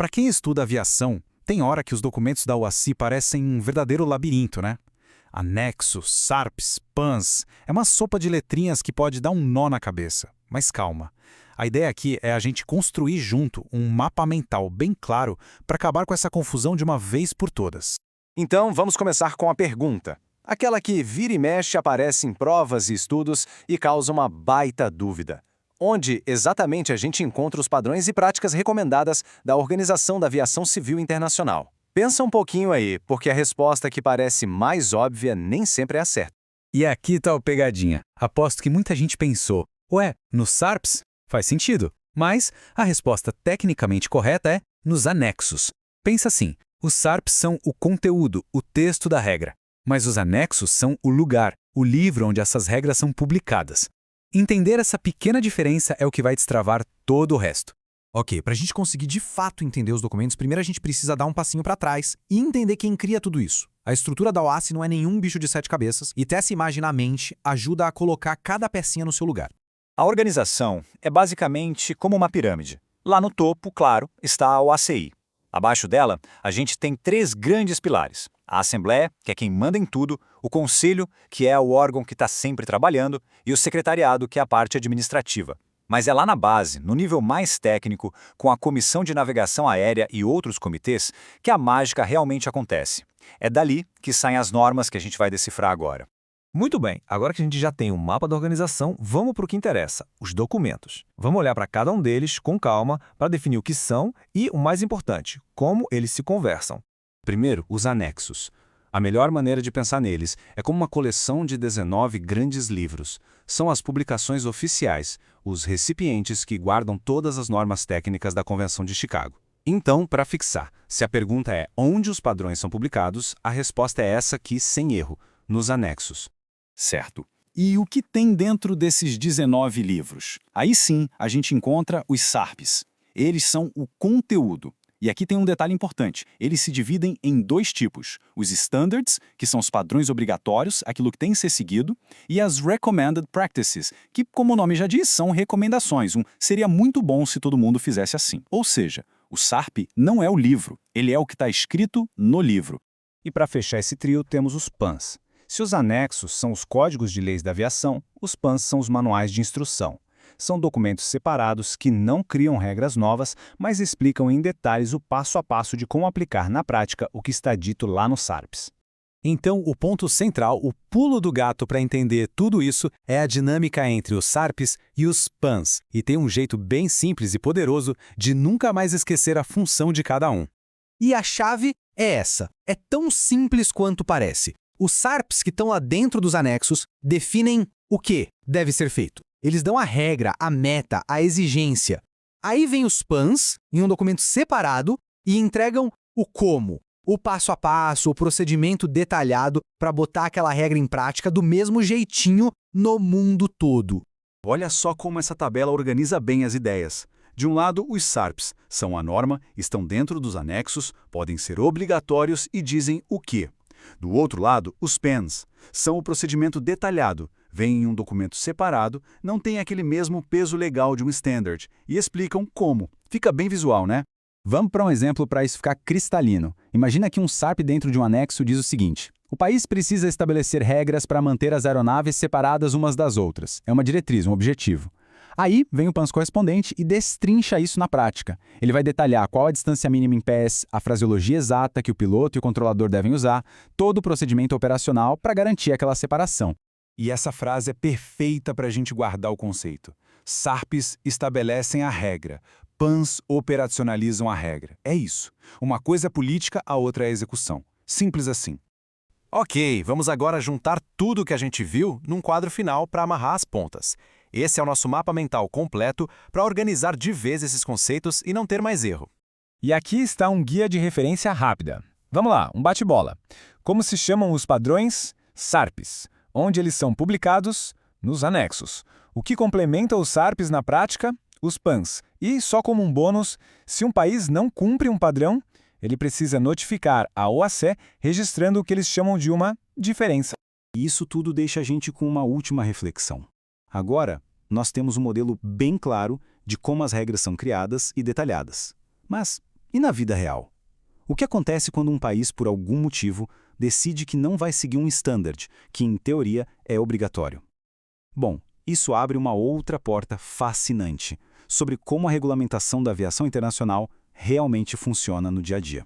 Para quem estuda aviação, tem hora que os documentos da OACI parecem um verdadeiro labirinto, né? Anexos, SARPs, PANs, é uma sopa de letrinhas que pode dar um nó na cabeça. Mas calma. A ideia aqui é a gente construir junto um mapa mental bem claro para acabar com essa confusão de uma vez por todas. Então, vamos começar com a pergunta. Aquela que vira e mexe aparece em provas e estudos e causa uma baita dúvida. Onde exatamente a gente encontra os padrões e práticas recomendadas da Organização da Aviação Civil Internacional? Pensa um pouquinho aí, porque a resposta que parece mais óbvia nem sempre é a certa. E aqui tá o pegadinha. Aposto que muita gente pensou, ué, nos SARPs? Faz sentido. Mas a resposta tecnicamente correta é nos anexos. Pensa assim, os SARPs são o conteúdo, o texto da regra. Mas os anexos são o lugar, o livro onde essas regras são publicadas. Entender essa pequena diferença é o que vai destravar todo o resto. Ok, para a gente conseguir de fato entender os documentos, primeiro a gente precisa dar um passinho para trás e entender quem cria tudo isso. A estrutura da OACI não é nenhum bicho de 7 cabeças e ter essa imagem na mente ajuda a colocar cada pecinha no seu lugar. A organização é basicamente como uma pirâmide. Lá no topo, claro, está a OACI. Abaixo dela, a gente tem 3 grandes pilares. A Assembleia, que é quem manda em tudo, o Conselho, que é o órgão que está sempre trabalhando, e o Secretariado, que é a parte administrativa. Mas é lá na base, no nível mais técnico, com a Comissão de Navegação Aérea e outros comitês, que a mágica realmente acontece. É dali que saem as normas que a gente vai decifrar agora. Muito bem, agora que a gente já tem o mapa da organização, vamos para o que interessa, os documentos. Vamos olhar para cada um deles com calma para definir o que são e, o mais importante, como eles se conversam. Primeiro, os anexos. A melhor maneira de pensar neles é como uma coleção de 19 grandes livros. São as publicações oficiais, os recipientes que guardam todas as normas técnicas da Convenção de Chicago. Então, para fixar, se a pergunta é onde os padrões são publicados, a resposta é essa aqui sem erro, nos anexos. Certo. E o que tem dentro desses 19 livros? Aí sim, a gente encontra os SARPs. Eles são o conteúdo. E aqui tem um detalhe importante. Eles se dividem em 2 tipos. Os Standards, que são os padrões obrigatórios, aquilo que tem que ser seguido, e as Recommended Practices, que, como o nome já diz, são recomendações. Seria muito bom se todo mundo fizesse assim. Ou seja, o SARP não é o livro, ele é o que está escrito no livro. E para fechar esse trio, temos os PANs. Se os anexos são os códigos de leis da aviação, os PANs são os manuais de instrução. São documentos separados que não criam regras novas, mas explicam em detalhes o passo a passo de como aplicar na prática o que está dito lá nos SARPs. Então, o ponto central, o pulo do gato para entender tudo isso é a dinâmica entre os SARPs e os PANs, e tem um jeito bem simples e poderoso de nunca mais esquecer a função de cada um. E a chave é essa. É tão simples quanto parece. Os SARPs que estão lá dentro dos anexos definem o que deve ser feito. Eles dão a regra, a meta, a exigência. Aí vem os PANs, em um documento separado, e entregam o como, o passo a passo, o procedimento detalhado para botar aquela regra em prática do mesmo jeitinho no mundo todo. Olha só como essa tabela organiza bem as ideias. De um lado, os SARPs são a norma, estão dentro dos anexos, podem ser obrigatórios e dizem o quê. Do outro lado, os PANs são o procedimento detalhado, vêm em um documento separado, não tem aquele mesmo peso legal de um standard e explicam como. Fica bem visual, né? Vamos para um exemplo para isso ficar cristalino. Imagina que um SARP dentro de um anexo diz o seguinte: o país precisa estabelecer regras para manter as aeronaves separadas umas das outras. É uma diretriz, um objetivo. Aí vem o PANs correspondente e destrincha isso na prática. Ele vai detalhar qual a distância mínima em pés, a fraseologia exata que o piloto e o controlador devem usar, todo o procedimento operacional para garantir aquela separação. E essa frase é perfeita para a gente guardar o conceito. SARPs estabelecem a regra, PANs operacionalizam a regra. É isso. Uma coisa é política, a outra é a execução. Simples assim. Ok, vamos agora juntar tudo o que a gente viu num quadro final para amarrar as pontas. Esse é o nosso mapa mental completo para organizar de vez esses conceitos e não ter mais erro. E aqui está um guia de referência rápida. Vamos lá, um bate-bola. Como se chamam os padrões? SARPs. Onde eles são publicados? Nos anexos. O que complementa os SARPs na prática? Os PANs. E, só como um bônus, se um país não cumpre um padrão, ele precisa notificar a OACE registrando o que eles chamam de uma diferença. E isso tudo deixa a gente com uma última reflexão. Agora, nós temos um modelo bem claro de como as regras são criadas e detalhadas. Mas E na vida real? O que acontece quando um país, por algum motivo, decide que não vai seguir um standard, que em teoria é obrigatório? Bom, isso abre uma outra porta fascinante sobre como a regulamentação da aviação internacional realmente funciona no dia a dia.